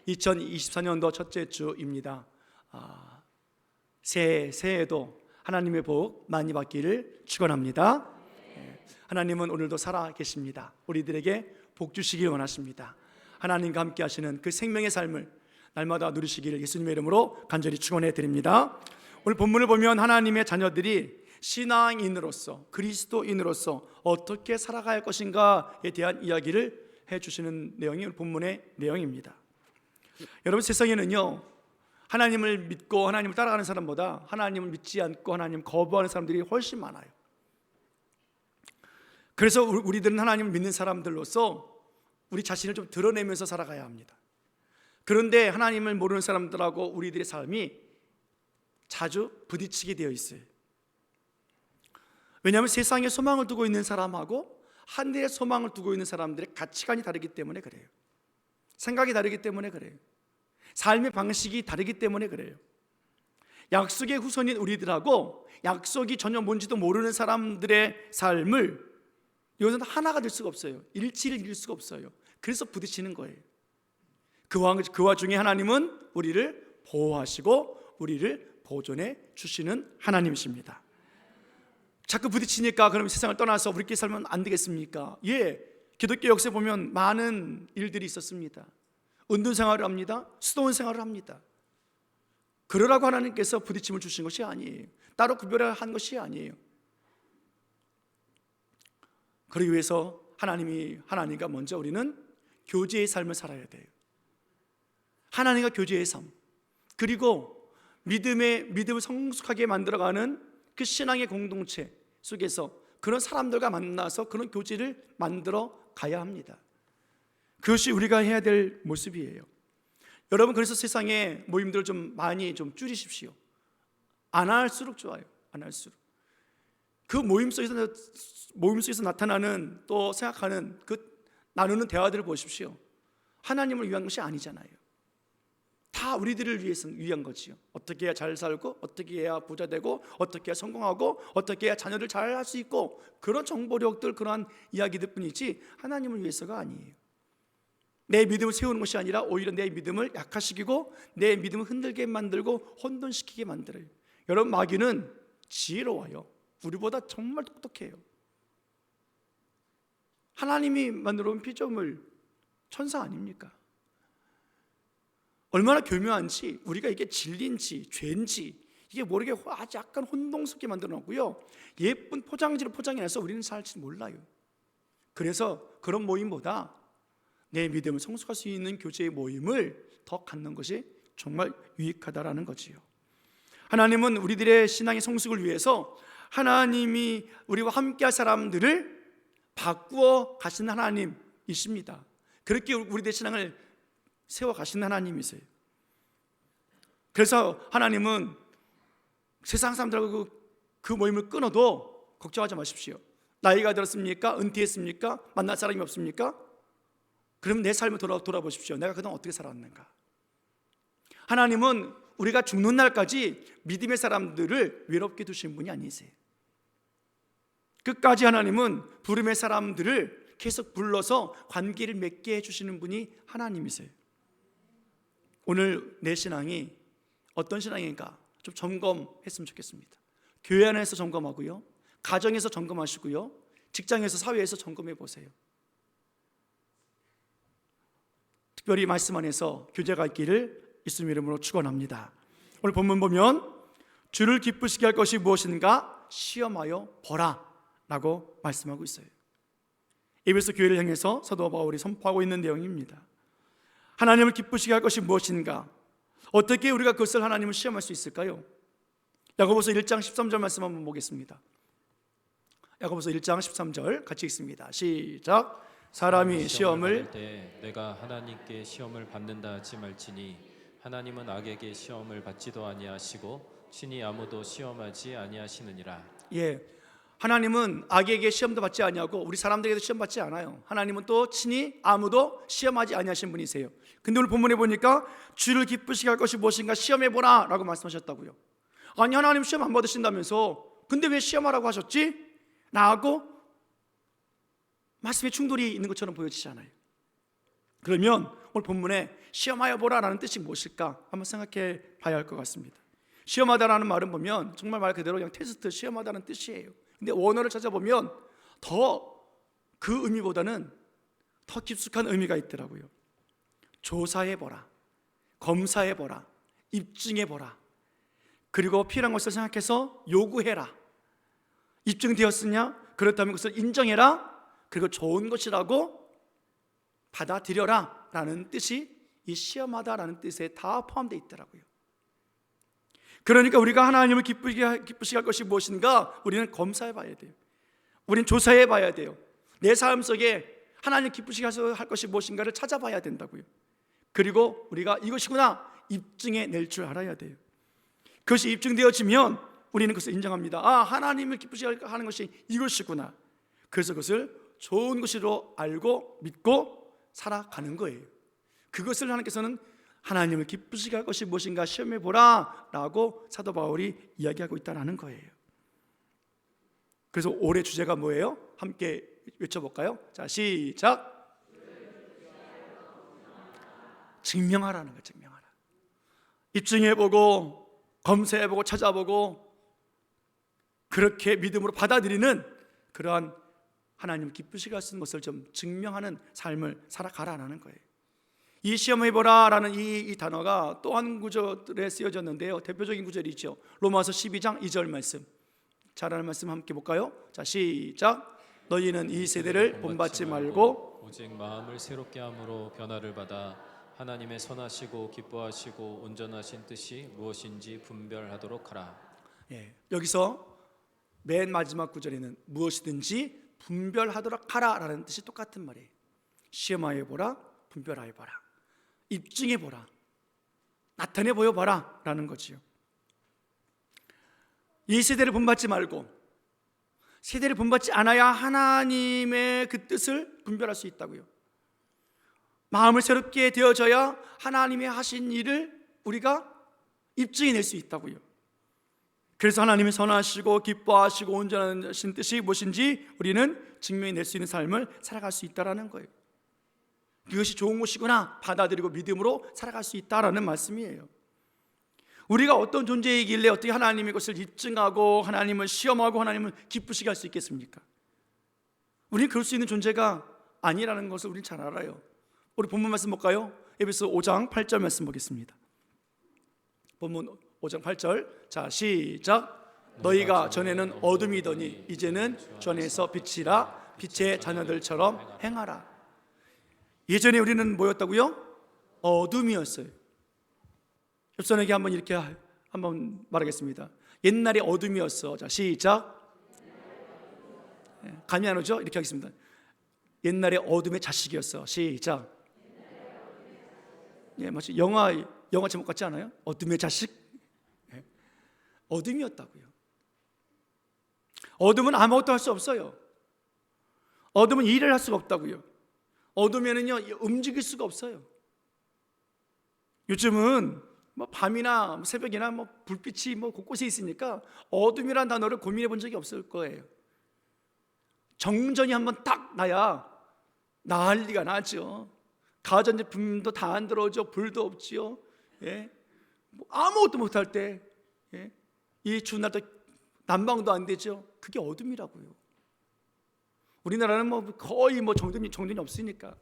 2024년도 첫째 주입니다. 새해에도 하나님의 복 많이 받기를 축원합니다. 하나님은 오늘도 살아 계십니다. 우리들에게 복 주시길 원하십니다. 하나님과 함께 하시는 그 생명의 삶을 날마다 누리시기를 예수님의 이름으로 간절히 축원해 드립니다. 오늘 본문을 보면 하나님의 자녀들이 신앙인으로서, 그리스도인으로서 어떻게 살아갈 것인가에 대한 이야기를 해주시는 내용이 오늘 본문의 내용입니다. 여러분, 세상에는요, 하나님을 믿고 하나님을 따라가는 사람보다 하나님을 믿지 않고 하나님 거부하는 사람들이 훨씬 많아요. 그래서 우리들은 하나님을 믿는 사람들로서 우리 자신을 좀 드러내면서 살아가야 합니다. 그런데 하나님을 모르는 사람들하고 우리들의 삶이 자주 부딪히게 되어 있어요. 왜냐하면 세상에 소망을 두고 있는 사람하고 하늘에 소망을 두고 있는 사람들의 가치관이 다르기 때문에 그래요. 생각이 다르기 때문에 그래요. 삶의 방식이 다르기 때문에 그래요. 약속의 후손인 우리들하고 약속이 전혀 뭔지도 모르는 사람들의 삶을, 이것은 하나가 될 수가 없어요. 일치를 이룰 수가 없어요. 그래서 부딪히는 거예요. 그 와중에 하나님은 우리를 보호하시고 우리를 보존해 주시는 하나님이십니다. 자꾸 부딪히니까 그럼 세상을 떠나서 우리끼리 살면 안 되겠습니까? 기독교 역사에 보면 많은 일들이 있었습니다. 은둔 생활을 합니다. 수도원 생활을 합니다. 그러라고 하나님께서 부딪힘을 주신 것이 아니에요. 따로 구별한 것이 아니에요. 그러기 위해서 하나님과 먼저 우리는 교제의 삶을 살아야 돼요. 하나님과 교제의 삶, 그리고 믿음을 성숙하게 만들어가는 그 신앙의 공동체 속에서 그런 사람들과 만나서 그런 교제를 만들어 가야 합니다. 그것이 우리가 해야 될 모습이에요. 여러분, 그래서 세상에 모임들을 좀 많이 좀 줄이십시오. 안 할수록 좋아요. 안 할수록. 그 모임 속에서 나타나는, 또 생각하는 그 나누는 대화들을 보십시오. 하나님을 위한 것이 아니잖아요. 다 우리들을 위한 거지요. 어떻게 해야 잘 살고, 어떻게 해야 부자 되고, 어떻게 해야 성공하고, 어떻게 해야 자녀들 잘 할 수 있고, 그런 정보력들, 그러한 이야기들 뿐이지 하나님을 위해서가 아니에요. 내 믿음을 세우는 것이 아니라 오히려 내 믿음을 약화시키고 내 믿음을 흔들게 만들고 혼돈시키게 만들어요. 여러분, 마귀는 지혜로워요. 우리보다 정말 똑똑해요. 하나님이 만들어 온 피조물, 천사 아닙니까? 얼마나 교묘한지, 우리가 이게 진리인지 죄인지 이게 모르게 아주 약간 혼동스럽게 만들어 놨고요, 예쁜 포장지로 포장해놔서 우리는 살지 몰라요. 그래서 그런 모임보다 내 믿음을 성숙할 수 있는 교제의 모임을 더 갖는 것이 정말 유익하다라는 거지요. 하나님은 우리들의 신앙의 성숙을 위해서 하나님이 우리와 함께할 사람들을 바꾸어 가시는 하나님이십니다. 그렇게 우리들의 신앙을 세워 가시는 하나님이세요. 그래서 하나님은 세상 사람들하고 그 모임을 끊어도 걱정하지 마십시오. 나이가 들었습니까? 은퇴했습니까? 만날 사람이 없습니까? 그럼 내 삶을 돌아보십시오. 내가 그동안 어떻게 살았는가? 하나님은 우리가 죽는 날까지 믿음의 사람들을 외롭게 두신 분이 아니세요. 끝까지 하나님은 부름의 사람들을 계속 불러서 관계를 맺게 해주시는 분이 하나님이세요. 오늘 내 신앙이 어떤 신앙인가 좀 점검했으면 좋겠습니다. 교회 안에서 점검하고요, 가정에서 점검하시고요, 직장에서, 사회에서 점검해 보세요. 특별히 말씀 안에서 교제가 있기를 예수님 이름으로 축원합니다. 오늘 본문 보면 주를 기쁘시게 할 것이 무엇인가 시험하여 보라 라고 말씀하고 있어요. 에베소 교회를 향해서 사도 바울이 선포하고 있는 내용입니다. 하나님을 기쁘시게 할 것이 무엇인가? 어떻게 우리가 그것을 하나님을 시험할 수 있을까요? 야고보서 1장 13절 말씀 한번 보겠습니다. 야고보서 1장 13절 같이 읽습니다. 시작. 사람이 시험을 받을 때 내가 하나님께 시험을 받는다 하지 말지니 하나님은 악에게 시험을 받지도 아니하시고 친히 아무도 시험하지 아니하시느니라. 하나님은 악에게 시험도 받지 아니하고 우리 사람들에게도 시험 받지 않아요. 하나님은 또 친히 아무도 시험하지 아니하신 분이세요. 근데 오늘 본문에 보니까 주를 기쁘시게 할 것이 무엇인가 시험해보라 라고 말씀하셨다고요. 아니, 하나님 시험 안 받으신다면서 근데 왜 시험하라고 하셨지? 라고 말씀에 충돌이 있는 것처럼 보여지잖아요. 그러면 오늘 본문에 시험하여 보라라는 뜻이 무엇일까 한번 생각해 봐야 할 것 같습니다. 시험하다라는 말은 보면 정말 말 그대로 그냥 테스트, 시험하다는 뜻이에요. 근데 원어를 찾아보면 더 그 의미보다는 더 깊숙한 의미가 있더라고요. 조사해 보라, 검사해 보라, 입증해 보라, 그리고 필요한 것을 생각해서 요구해라. 입증되었으냐? 그렇다면 그것을 인정해라. 그리고 좋은 것이라고 받아들여라 라는 뜻이 이 시험하다라는 뜻에 다 포함되어 있더라고요. 그러니까 우리가 하나님을 기쁘시게 할 것이 무엇인가 우리는 검사해 봐야 돼요. 우리는 조사해 봐야 돼요. 내 삶 속에 하나님 기쁘시게 할 것이 무엇인가를 찾아봐야 된다고요. 그리고 우리가 이것이구나 입증해 낼 줄 알아야 돼요. 그것이 입증되어지면 우리는 그것을 인정합니다. 아, 하나님을 기쁘시게 하는 것이 이것이구나. 그래서 그것을 좋은 것으로 알고 믿고 살아가는 거예요. 그것을 하나님께서는 하나님을 기쁘시게 할 것이 무엇인가 시험해 보라 라고 사도 바울이 이야기하고 있다는 거예요. 그래서 올해 주제가 뭐예요? 함께 외쳐볼까요? 자, 시작. 증명하라는 거예요. 증명하라. 입증해보고 검사해보고 찾아보고 그렇게 믿음으로 받아들이는 그러한 하나님을 기쁘시게 하시는 것을 좀 증명하는 삶을 살아가라는 거예요. 이 시험해보라라는 이 단어가 또 한 구절에 쓰여졌는데요. 대표적인 구절이죠. 로마서 12장 2절 말씀. 잘하는 말씀 함께 볼까요? 자, 시작. 너희는 이 세대를 본받지 말고 오직 마음을 새롭게 함으로 변화를 받아 하나님의 선하시고 기뻐하시고 온전하신 뜻이 무엇인지 분별하도록 하라. 여기서 맨 마지막 구절에는 무엇이든지 분별하도록 하라라는 뜻이 똑같은 말이에요. 시험하여 보라, 분별하여 보라, 입증해 보라, 나타내 보여 봐라 라는 거지요. 이 세대를 본받지 말고 세대를 본받지 않아야 하나님의 그 뜻을 분별할 수 있다고요. 마음을 새롭게 되어져야 하나님의 하신 일을 우리가 입증해 낼 수 있다고요. 그래서 하나님이 선하시고 기뻐하시고 온전하신 뜻이 무엇인지 우리는 증명해 낼 수 있는 삶을 살아갈 수 있다는 거예요. 이것이 좋은 것이구나 받아들이고 믿음으로 살아갈 수 있다라는 말씀이에요. 우리가 어떤 존재이길래 어떻게 하나님의 것을 입증하고 하나님을 시험하고 하나님을 기쁘시게 할 수 있겠습니까? 우리는 그럴 수 있는 존재가 아니라는 것을 우리는 잘 알아요. 우리 본문 말씀 볼까요? 에베소 5장 8절 말씀 보겠습니다. 본문 5장 8절. 자, 시작. 너희가 전에는 어둠이더니 이제는 주 안에서 빛이라 빛의 자녀들처럼 행하라. 예전에 우리는 뭐였다고요? 어둠이었어요. 옆선에게 한번 이렇게 한번 말하겠습니다. 옛날에 어둠이었어. 자, 시작. 감이 안 오죠? 이렇게 하겠습니다. 옛날에 어둠의 자식이었어. 시작. 마치 영화 제목 같지 않아요? 어둠의 자식. 어둠이었다고요. 어둠은 아무것도 할 수 없어요. 어둠은 일을 할 수가 없다고요. 어둠에는요 움직일 수가 없어요. 요즘은 밤이나 새벽이나 불빛이 곳곳에 있으니까 어둠이라는 단어를 고민해 본 적이 없을 거예요. 정전이 한번 딱 나야 난리가 나죠. 가전제품도 다 안 들어오죠. 불도 없지요. 아무것도 못할 때, 이 추운 날도 난방도 안 되죠. 그게 어둠이라고요. 우리나라는 거의 정전이 없으니까.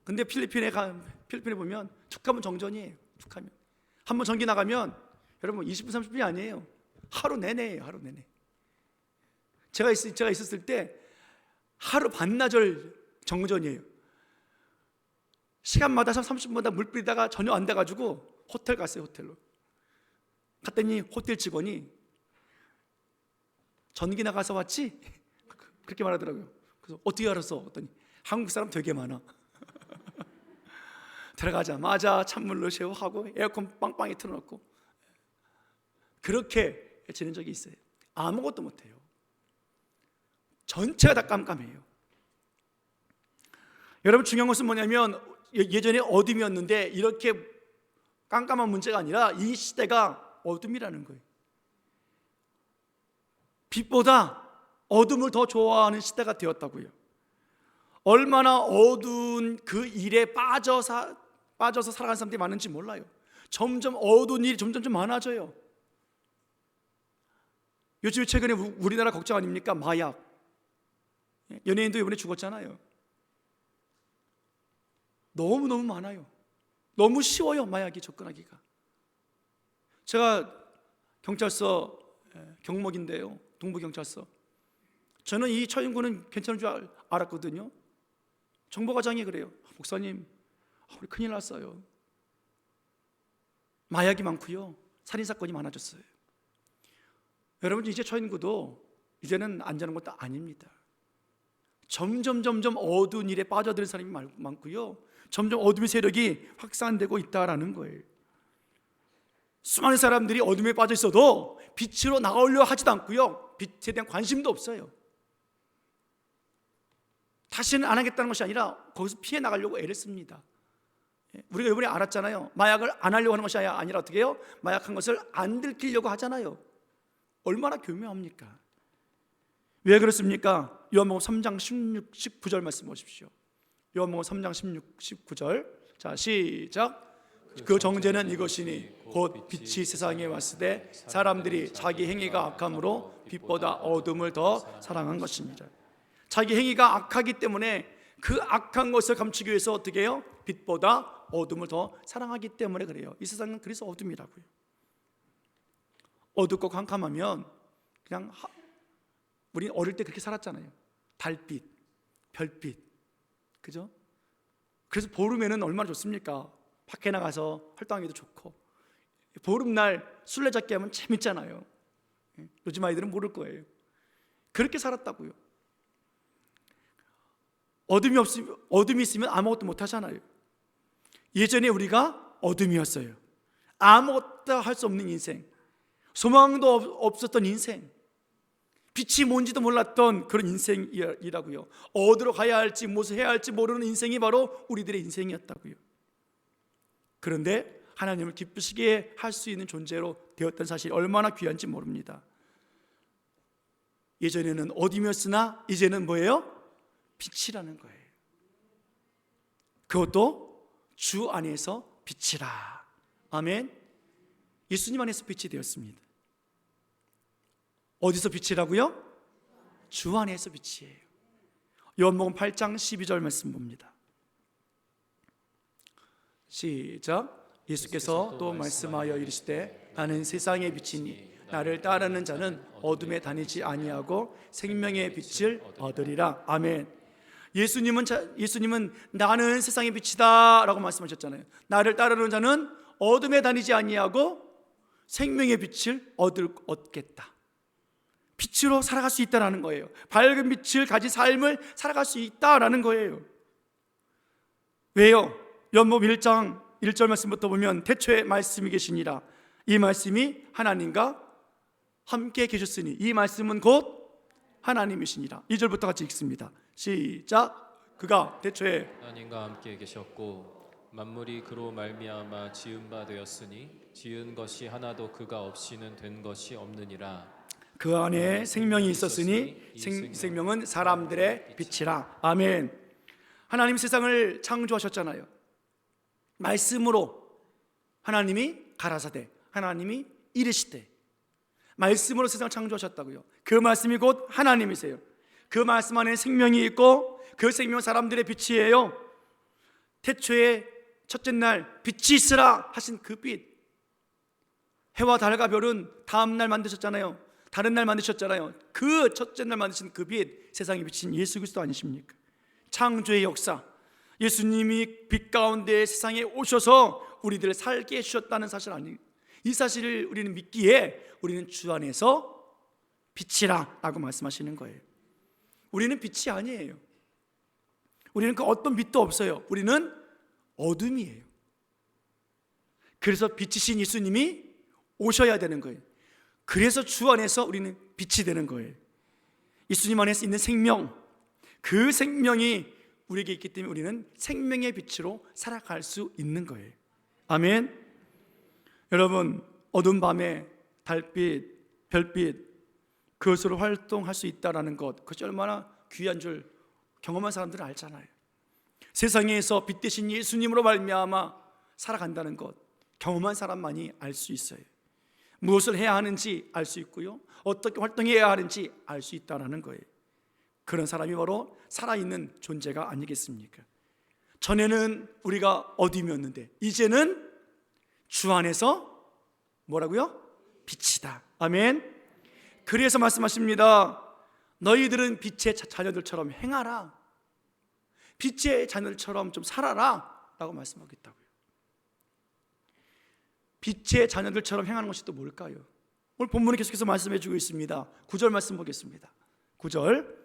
근데 필리핀에 보면 툭하면 정전이에요. 툭하면 한번 전기 나가면 여러분 20분 30분이 아니에요. 하루 내내예요. 하루 내내. 제가 있었을 때 하루 반나절 정전이에요. 시간마다 30분마다 물 뿌리다가 전혀 안 돼가지고 호텔 갔어요. 호텔로 갔더니 호텔 직원이 전기 나가서 왔지? 그렇게 말하더라고요. 그래서 어떻게 알았어? 했더니 한국 사람 되게 많아. 들어가자마자 찬물로 샤워하고 에어컨 빵빵히 틀어놓고 그렇게 지낸 적이 있어요. 아무것도 못해요. 전체가 다 깜깜해요. 여러분 중요한 것은 뭐냐면 예전에 어둠이었는데 이렇게 깜깜한 문제가 아니라 이 시대가 어둠이라는 거예요. 빛보다 어둠을 더 좋아하는 시대가 되었다고요. 얼마나 어두운 그 일에 빠져서 살아가는 사람들이 많은지 몰라요. 점점 어두운 일이 점점 많아져요. 요즘 최근에 우리나라 걱정 아닙니까? 마약. 연예인도 이번에 죽었잖아요. 너무너무 많아요. 너무 쉬워요, 마약이 접근하기가. 제가 경찰서 경목인데요, 동부경찰서. 저는 이 처인구는 괜찮은 줄 알았거든요. 정보과장이 그래요. 목사님, 우리 큰일 났어요. 마약이 많고요, 살인사건이 많아졌어요. 여러분, 이제 처인구도 이제는 안전한 것도 아닙니다. 점점 어두운 일에 빠져드는 사람이 많고요, 점점 어둠의 세력이 확산되고 있다라는 거예요. 수많은 사람들이 어둠에 빠져 있어도 빛으로 나오려 하지도 않고요, 빛에 대한 관심도 없어요. 다시는 안 하겠다는 것이 아니라 거기서 피해 나가려고 애를 씁니다. 우리가 이번에 알았잖아요. 마약을 안 하려고 하는 것이 아니라 어떻게 해요? 마약한 것을 안 들키려고 하잖아요. 얼마나 교묘합니까? 왜 그렇습니까? 요한복음 3장 16, 19절 말씀 보십시오. 요한복음 3장 16, 19절. 자, 시작. 그 정죄는 이것이니 곧 빛이 세상에 왔을 때 사람들이 자기 행위가 악함으로 빛보다 어둠을 더 사랑한 것입니다. 자기 행위가 악하기 때문에 그 악한 것을 감추기 위해서 어떻게 해요? 빛보다 어둠을 더 사랑하기 때문에 그래요. 이 세상은 그래서 어둠이라고요. 어둡고 캄캄하면 그냥 우리 어릴 때 그렇게 살았잖아요. 달빛, 별빛, 그죠? 그래서 보름에는 얼마나 좋습니까? 밖에 나가서 활동하기도 좋고, 보름날 술래잡기 하면 재밌잖아요. 요즘 아이들은 모를 거예요. 그렇게 살았다고요. 어둠이 있으면 아무것도 못 하잖아요. 예전에 우리가 어둠이었어요. 아무것도 할 수 없는 인생, 소망도 없었던 인생, 빛이 뭔지도 몰랐던 그런 인생이라고요. 어디로 가야 할지 무엇을 해야 할지 모르는 인생이 바로 우리들의 인생이었다고요. 그런데 하나님을 기쁘시게 할 수 있는 존재로 되었던 사실이 얼마나 귀한지 모릅니다. 예전에는 어둠이었으나 이제는 뭐예요? 빛이라는 거예요. 그것도 주 안에서 빛이라. 아멘. 예수님 안에서 빛이 되었습니다. 어디서 빛이라고요? 주 안에서 빛이에요. 요한복음 8장 12절 말씀 봅니다. 시작. 예수께서 또 말씀하여 이르시되 나는 세상의 빛이니 나를 따르는 자는 어둠에 다니지 아니하고 생명의 빛을 얻으리라. 아멘. 예수님은 나는 세상의 빛이다 라고 말씀하셨잖아요. 나를 따르는 자는 어둠에 다니지 아니하고 생명의 빛을 얻겠다. 빛으로 살아갈 수 있다는 거예요. 밝은 빛을 가진 삶을 살아갈 수 있다라는 거예요. 왜요? 요한복음 1장 1절 말씀부터 보면 태초에 말씀이 계시니라. 이 말씀이 하나님과 함께 계셨으니 이 말씀은 곧 하나님이시니라. 2절부터 같이 읽습니다. 시작. 그가 태초에 하나님과 함께 계셨고 만물이 그로 말미암아 지은 바 되었으니 지은 것이 하나도 그가 없이는 된 것이 없느니라. 그 안에 생명이 있었으니 생명은 사람들의 빛이라. 아멘. 하나님 세상을 창조하셨잖아요. 말씀으로 하나님이 가라사대, 하나님이 이르시되, 말씀으로 세상을 창조하셨다고요. 그 말씀이 곧 하나님이세요. 그 말씀 안에 생명이 있고 그 생명은 사람들의 빛이에요. 태초에 첫째 날 빛이 있으라 하신 그 빛, 해와 달과 별은 다음 날 만드셨잖아요. 다른 날 만드셨잖아요. 그 첫째 날 만드신 그 빛, 세상에 비친 예수 그리스도 아니십니까? 창조의 역사, 예수님이 빛 가운데 세상에 오셔서 우리들을 살게 해주셨다는 사실 아니에요. 이 사실을 우리는 믿기에 우리는 주 안에서 빛이라 라고 말씀하시는 거예요. 우리는 빛이 아니에요. 우리는 그 어떤 빛도 없어요. 우리는 어둠이에요. 그래서 빛이신 예수님이 오셔야 되는 거예요. 그래서 주 안에서 우리는 빛이 되는 거예요. 예수님 안에서 있는 생명, 그 생명이 우리에게 있기 때문에 우리는 생명의 빛으로 살아갈 수 있는 거예요. 아멘. 여러분, 어두운 밤에 달빛, 별빛, 그것으로 활동할 수 있다는 것, 그것이 얼마나 귀한 줄 경험한 사람들은 알잖아요. 세상에서 빛 대신 예수님으로 말미암아 살아간다는 것, 경험한 사람만이 알 수 있어요. 무엇을 해야 하는지 알 수 있고요, 어떻게 활동해야 하는지 알 수 있다는 거예요. 그런 사람이 바로 살아있는 존재가 아니겠습니까? 전에는 우리가 어둠이었는데 이제는 주 안에서 뭐라고요? 빛이다. 아멘. 그래서 말씀하십니다. 너희들은 빛의 자녀들처럼 행하라. 빛의 자녀들처럼 좀 살아라 라고 말씀하고 있다고요. 빛의 자녀들처럼 행하는 것이 또 뭘까요? 오늘 본문이 계속해서 말씀해 주고 있습니다. 9절 말씀 보겠습니다. 9절,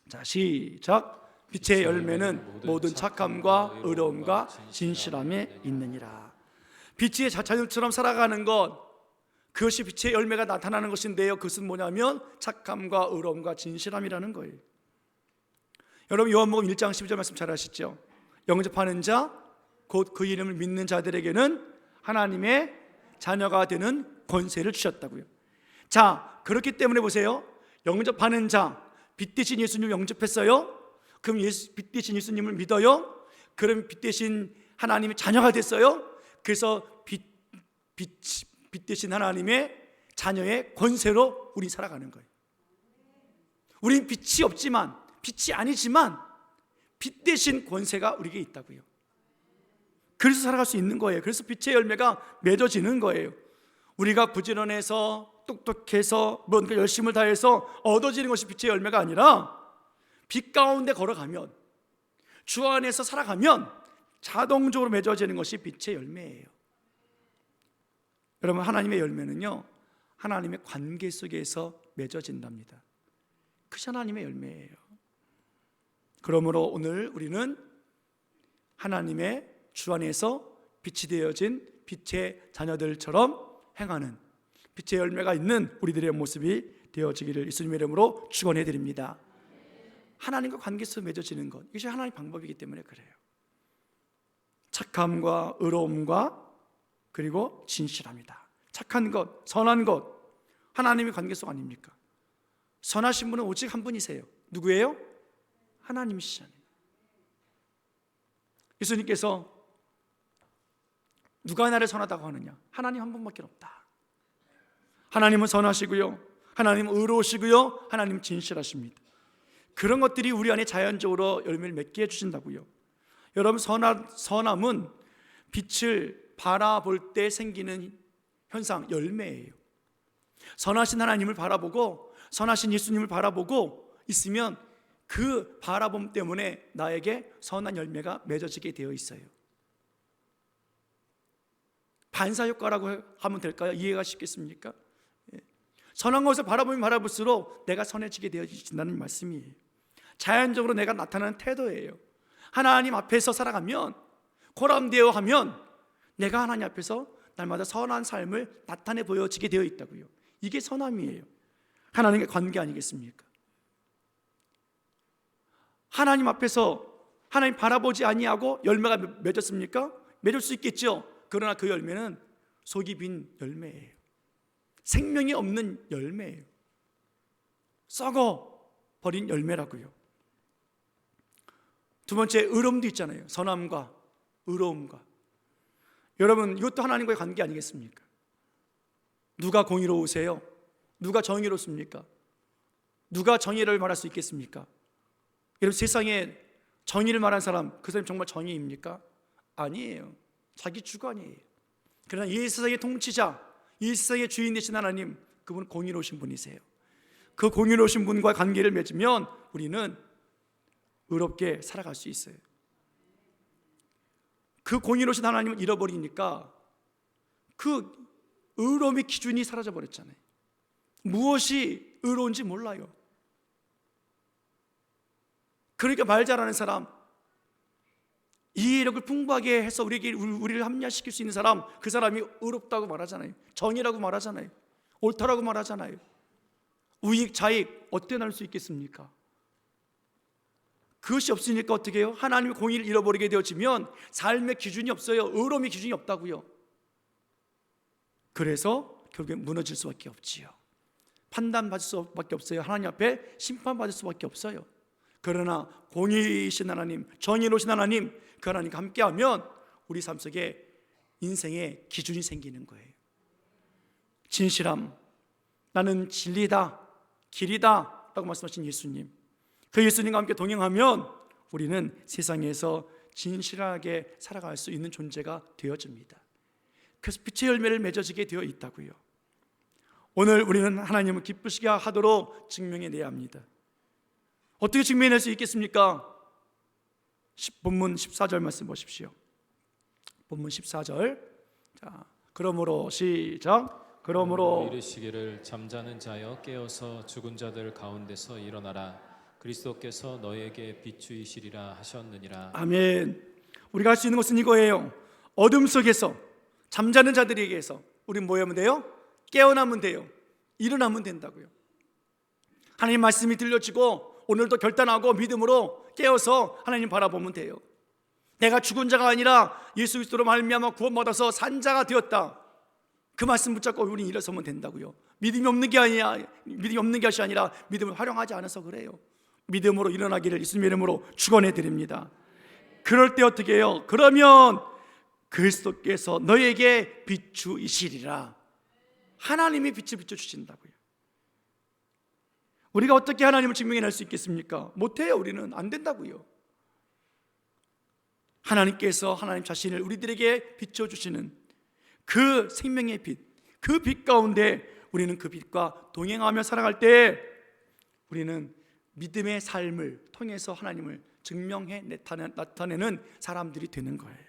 자 시작. 빛의 열매는 모든 착함과 의로움과 진실함에 있느니라. 빛의 자녀들처럼 살아가는 것, 그것이 빛의 열매가 나타나는 것인데요, 그것은 뭐냐면 착함과 의로움과 진실함이라는 거예요. 여러분 요한복음 1장 12절 말씀 잘 아시죠? 영접하는 자 곧 그 이름을 믿는 자들에게는 하나님의 자녀가 되는 권세를 주셨다고요. 자, 그렇기 때문에 보세요. 영접하는 자, 빛 대신 예수님을 영접했어요. 그럼 빛 대신 예수님을 믿어요. 그럼 빛 대신 하나님의 자녀가 됐어요. 그래서 빛 대신 하나님의 자녀의 권세로 우리 살아가는 거예요. 우린 빛이 없지만, 빛이 아니지만 빛 대신 권세가 우리에게 있다고요. 그래서 살아갈 수 있는 거예요. 그래서 빛의 열매가 맺어지는 거예요. 우리가 부지런해서 똑똑해서 뭔가 열심을 다해서 얻어지는 것이 빛의 열매가 아니라 빛 가운데 걸어가면, 주 안에서 살아가면 자동적으로 맺어지는 것이 빛의 열매예요. 여러분, 하나님의 열매는요, 하나님의 관계 속에서 맺어진답니다. 그것이 하나님의 열매예요. 그러므로 오늘 우리는 하나님의 주 안에서 빛이 되어진 빛의 자녀들처럼 행하는 빛의 열매가 있는 우리들의 모습이 되어지기를 예수님의 이름으로 축원해 드립니다. 하나님과 관계 속에 맺어지는 것, 이것이 하나님의 방법이기 때문에 그래요. 착함과 의로움과 그리고 진실함이다. 착한 것, 선한 것, 하나님의 관계 속 아닙니까? 선하신 분은 오직 한 분이세요. 누구예요? 하나님이시잖아요. 예수님께서 누가 나를 선하다고 하느냐? 하나님 한 분밖에 없다. 하나님은 선하시고요, 하나님은 의로우시고요, 하나님은 진실하십니다. 그런 것들이 우리 안에 자연적으로 열매를 맺게 해주신다고요. 여러분, 선함은 빛을 바라볼 때 생기는 현상, 열매예요. 선하신 하나님을 바라보고 선하신 예수님을 바라보고 있으면 그 바라봄 때문에 나에게 선한 열매가 맺어지게 되어 있어요. 반사효과라고 하면 될까요? 이해가 쉽겠습니까? 선한 것을 바라보면 바라볼수록 내가 선해지게 되어진다는 말씀이에요. 자연적으로 내가 나타나는 태도예요. 하나님 앞에서 살아가면, 고람되어 하면 내가 하나님 앞에서 날마다 선한 삶을 나타내 보여지게 되어 있다고요. 이게 선함이에요. 하나님의 관계 아니겠습니까? 하나님 앞에서 하나님 바라보지 아니하고 열매가 맺었습니까? 맺을 수 있겠죠. 그러나 그 열매는 속이 빈 열매예요. 생명이 없는 열매예요. 썩어 버린 열매라고요. 두 번째, 의로움도 있잖아요. 선함과 의로움과. 여러분, 이것도 하나님과의 관계 아니겠습니까? 누가 공의로우세요? 누가 정의롭습니까? 누가 정의를 말할 수 있겠습니까? 여러분, 세상에 정의를 말한 사람, 그 사람이 정말 정의입니까? 아니에요. 자기 주관이에요. 그러나 이 세상의 통치자, 이 세상의 주인 되신 하나님, 그분은 공의로우신 분이세요. 그 공의로우신 분과 관계를 맺으면 우리는 의롭게 살아갈 수 있어요. 그 공의로우신 하나님을 잃어버리니까 그 의로움의 기준이 사라져버렸잖아요. 무엇이 의로운지 몰라요. 그러니까 말 잘하는 사람, 이해력을 풍부하게 해서 우리를 합리화시킬 수 있는 사람, 그 사람이 의롭다고 말하잖아요. 정의라고 말하잖아요. 옳다라고 말하잖아요. 우익, 좌익 어떻게 나눌 수 있겠습니까? 그것이 없으니까 어떻게 해요? 하나님의 공의를 잃어버리게 되어지면 삶의 기준이 없어요. 의로움의 기준이 없다고요. 그래서 결국에 무너질 수밖에 없지요. 판단받을 수밖에 없어요. 하나님 앞에 심판받을 수밖에 없어요. 그러나 공의이신 하나님, 정의로우신 하나님, 그 하나님과 함께하면 우리 삶 속에 인생의 기준이 생기는 거예요. 진실함, 나는 진리다, 길이다 라고 말씀하신 예수님, 그 예수님과 함께 동행하면 우리는 세상에서 진실하게 살아갈 수 있는 존재가 되어집니다. 그래서 빛의 열매를 맺어지게 되어 있다고요. 오늘 우리는 하나님을 기쁘시게 하도록 증명해내야 합니다. 어떻게 증명해낼 수 있겠습니까? 본문 14절 말씀 보십시오. 본문 14절. 자, 그러므로 시작. 그러므로 이르시기를 잠자는 자여 깨어서 죽은 자들 가운데서 일어나라. 그리스도께서 너에게 비추이시리라 하셨느니라. 아멘. 우리가 할 수 있는 것은 이거예요. 어둠 속에서 잠자는 자들에게서 우리 뭐 하면 돼요? 깨어나면 돼요. 일어나면 된다고요. 하나님 말씀이 들려지고 오늘도 결단하고 믿음으로 깨어서 하나님 바라보면 돼요. 내가 죽은 자가 아니라 예수 그리스도로 말미암아 구원받아서 산 자가 되었다. 그 말씀 붙잡고 우리는 일어서면 된다고요. 믿음이 없는 게 것이 아니라 믿음을 활용하지 않아서 그래요. 믿음으로 일어나기를 예수님의 이름으로 축원해 드립니다. 그럴 때 어떻게 해요? 그러면 그리스도께서 너에게 비추이시리라. 하나님이 빛을 비춰주신다고요. 우리가 어떻게 하나님을 증명해낼 수 있겠습니까? 못해요. 우리는 안 된다고요. 하나님께서 하나님 자신을 우리들에게 비춰주시는 그 생명의 빛, 그 빛 가운데 우리는 그 빛과 동행하며 살아갈 때 우리는 믿음의 삶을 통해서 하나님을 증명해 나타내는 사람들이 되는 거예요.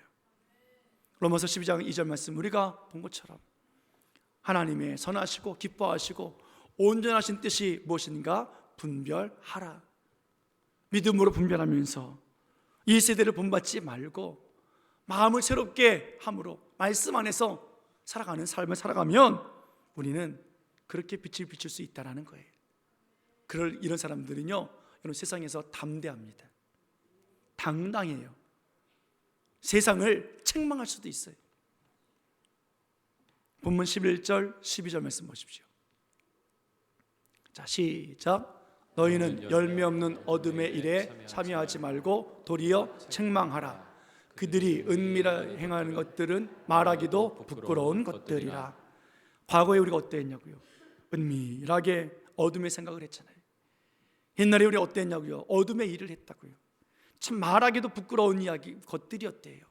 로마서 12장 2절 말씀 우리가 본 것처럼 하나님의 선하시고 기뻐하시고 온전하신 뜻이 무엇인가 분별하라. 믿음으로 분별하면서 이 세대를 본받지 말고 마음을 새롭게 함으로 말씀 안에서 살아가는 삶을 살아가면 우리는 그렇게 빛을 비출 수 있다는 거예요. 이런 사람들은요, 여러분 세상에서 담대합니다. 당당해요. 세상을 책망할 수도 있어요. 본문 11절 12절 말씀 보십시오. 자, 시작. 너희는 열매 없는 어둠의 일에 참여하지 말고 도리어 책망하라. 그들이 은밀하게 행하는 것들은 말하기도 부끄러운 것들이라. 과거에 우리가 어땠냐고요? 은밀하게 어둠의 생각을 했잖아요. 옛날에 우리 어땠냐고요? 어둠의 일을 했다고요. 참 말하기도 부끄러운 것들이었대요.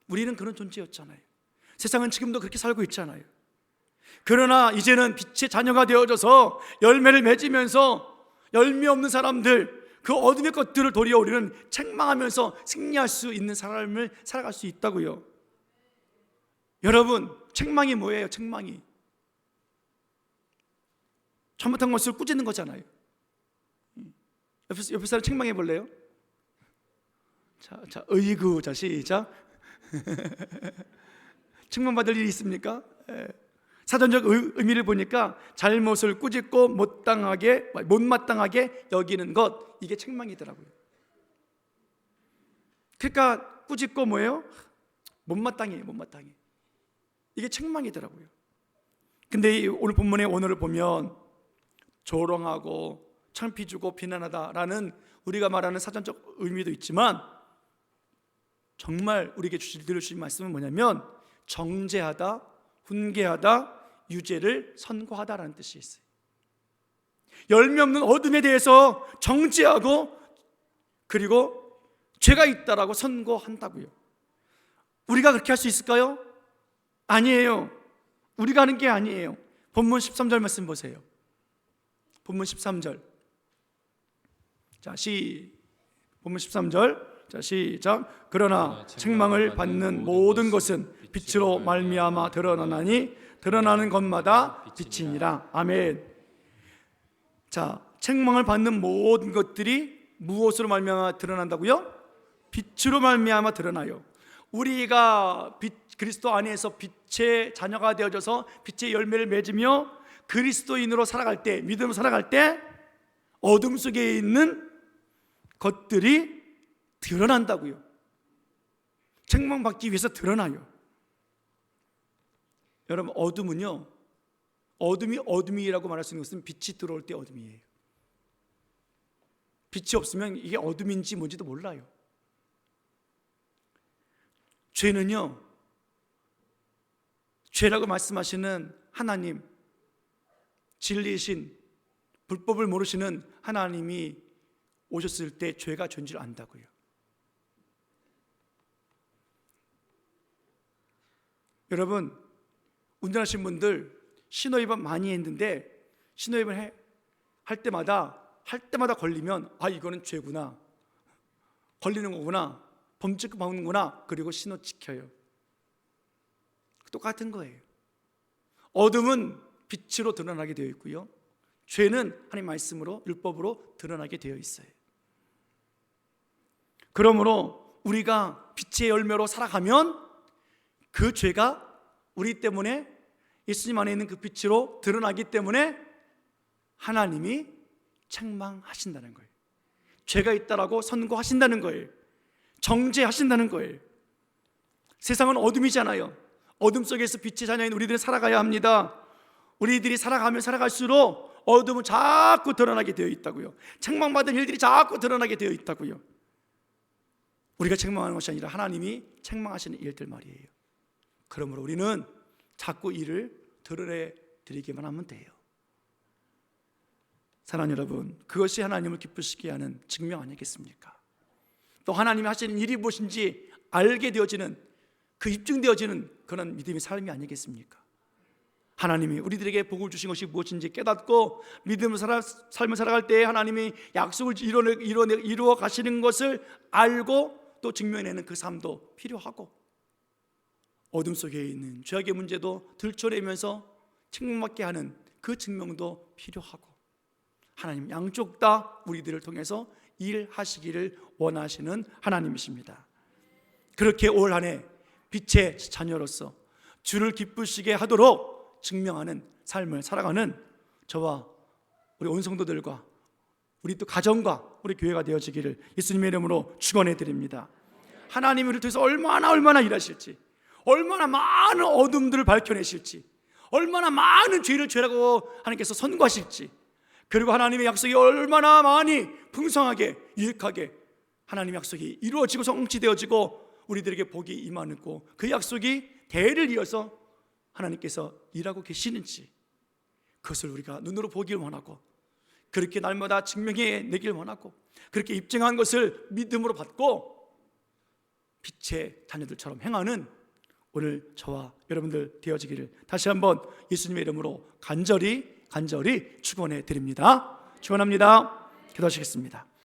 우리는 그런 존재였잖아요. 세상은 지금도 그렇게 살고 있잖아요. 그러나 이제는 빛의 자녀가 되어져서 열매를 맺으면서 열매 없는 사람들, 그 어둠의 것들을 도리어 우리는 책망하면서 승리할 수 있는 삶을 살아갈 수 있다고요. 여러분, 책망이 뭐예요? 책망이 잘못한 것을 꾸짖는 거잖아요. 옆에 사람 책망해 볼래요? 자, 어이구, 자, 시작. 책망받을 일이 있습니까? 사전적 의미를 보니까 잘못을 꾸짖고 못마땅하게 여기는 것, 이게 책망이더라고요. 그러니까 꾸짖고 뭐예요? 못마땅해. 이게 책망이더라고요. 근데 오늘 본문의 원어를 보면 조롱하고 창피 주고 비난하다라는 우리가 말하는 사전적 의미도 있지만 정말 우리에게 들려주신 말씀은 뭐냐면 정죄하다, 훈계하다, 유죄를 선고하다라는 뜻이 있어요. 열매 없는 어둠에 대해서 정죄하고 그리고 죄가 있다라고 선고한다고요. 우리가 그렇게 할 수 있을까요? 아니에요. 우리가 하는 게 아니에요. 본문 13절 말씀 보세요. 본문 13절. 자, 본문 13절. 자, 시작. 그러나 책망을 받는 모든 것은 빛으로 말미암아 드러나나니 드러나는 것마다 빛이니라. 아멘. 자, 책망을 받는 모든 것들이 무엇으로 말미암아 드러난다고요? 빛으로 말미암아 드러나요. 우리가 그리스도 안에서 빛의 자녀가 되어져서 빛의 열매를 맺으며 그리스도인으로 살아갈 때, 믿음으로 살아갈 때 어둠 속에 있는 것들이 드러난다고요. 책망받기 위해서 드러나요. 여러분, 어둠은요, 어둠이라고 말할 수 있는 것은 빛이 들어올 때 어둠이에요. 빛이 없으면 이게 어둠인지 뭔지도 몰라요. 죄는요, 죄라고 말씀하시는 하나님, 진리이신 불법을 모르시는 하나님이 오셨을 때 죄가 죄인 줄 안다고요. 여러분, 운전하신 분들 신호위반 많이 했는데 신호위반 할 때마다 걸리면 이거는 죄구나, 걸리는 거구나, 범칙금 받는구나, 그리고 신호 지켜요. 똑같은 거예요. 어둠은 빛으로 드러나게 되어 있고요, 죄는 하나님 말씀으로, 율법으로 드러나게 되어 있어요. 그러므로 우리가 빛의 열매로 살아가면 그 죄가 우리 때문에, 예수님 안에 있는 그 빛으로 드러나기 때문에 하나님이 책망하신다는 거예요. 죄가 있다라고 선고하신다는 거예요. 정죄하신다는 거예요. 세상은 어둠이잖아요. 어둠 속에서 빛의 자녀인 우리들은 살아가야 합니다. 우리들이 살아가면 살아갈수록 어둠은 자꾸 드러나게 되어 있다고요. 책망받은 일들이 자꾸 드러나게 되어 있다고요. 우리가 책망하는 것이 아니라 하나님이 책망하시는 일들 말이에요. 그러므로 우리는 자꾸 이를 드러내 드리기만 하면 돼요. 사랑하는 여러분, 그것이 하나님을 기쁘시게 하는 증명 아니겠습니까? 또 하나님이 하시는 일이 무엇인지 알게 되어지는, 그 입증되어지는 그런 믿음의 삶이 아니겠습니까? 하나님이 우리들에게 복을 주신 것이 무엇인지 깨닫고 믿음의 삶을 살아갈 때 하나님이 약속을 이루어 가시는 것을 알고 또 증명해내는 그 삶도 필요하고, 어둠 속에 있는 죄악의 문제도 들춰내면서 책망받게 하는 그 증명도 필요하고, 하나님 양쪽 다 우리들을 통해서 일하시기를 원하시는 하나님이십니다. 그렇게 올 한 해 빛의 자녀로서 주를 기쁘시게 하도록 증명하는 삶을 살아가는 저와 우리 온 성도들과 우리 또 가정과 우리 교회가 되어지기를 예수님의 이름으로 축원해 드립니다. 하나님이 우리를 통해서 얼마나 일하실지, 얼마나 많은 어둠들을 밝혀내실지, 얼마나 많은 죄를 죄라고 하나님께서 선고하실지, 그리고 하나님의 약속이 얼마나 많이 풍성하게 유익하게 하나님의 약속이 이루어지고 성취되어지고 우리들에게 복이 임하고 그 약속이 대를 이어서 하나님께서 일하고 계시는지, 그것을 우리가 눈으로 보길 원하고, 그렇게 날마다 증명해 내길 원하고, 그렇게 입증한 것을 믿음으로 받고 빛의 자녀들처럼 행하는 오늘 저와 여러분들 되어지기를 다시 한번 예수님의 이름으로 간절히 축원해 드립니다. 축원합니다. 기도하시겠습니다.